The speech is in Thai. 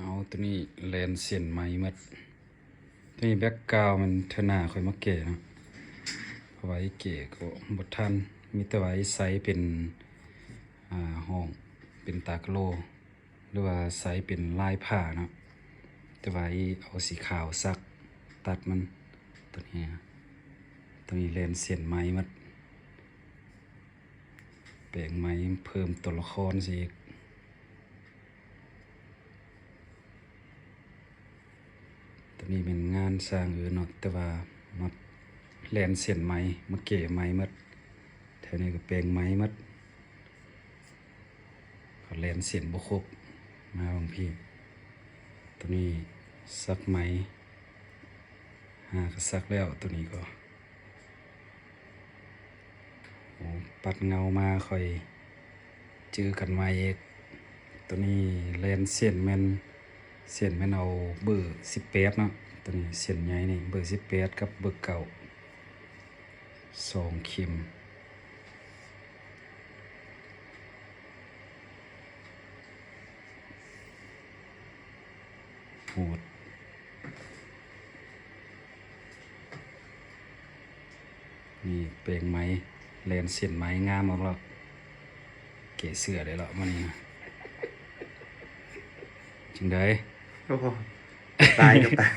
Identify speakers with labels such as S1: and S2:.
S1: เอาตัวนี้เลนเสียนไม้มัดตัวนี้แบ็กกราวมันเทน่าค่อยมาเก๋เนาะเอาไว้เก๋ก็บททันมีแต่ไว้ไซส์เป็นห้องเป็นตากโลหรือว่าไซส์เป็นลายผ้าเนาะแต่ไว้เอาสีขาวซักตัดมันตัวนี้เลนเสียนไม้มัดแปลงไม้เพิ่มตัวละครสิตัวนี้เป็นงานสร้างเนาะแต่ว่ามัดแลนเสียนไม้มาเก๋ไม้มัดแถวนี้ก็แปลงไม้มัดเขาแลนเสียนบุคบมาบางพี่ตัวนี้ซักไม้ก็ซักแล้วตัวนี้ก็ปัดเงามาค่อยจื้อกันมาเอกตัวนี้แลนเสียนแม่นเอาเบอร์18เนาะตัวนี้เสียนใหญ่นี่เบอร์18กับเบอร์เก่า2 เข็มโหดนี่เปลงไม้แลนเสียนไม้งามมากแล้วเก๋เสือได้แล้วมันนี่จึงได้
S2: โอ้โหตายกับตาย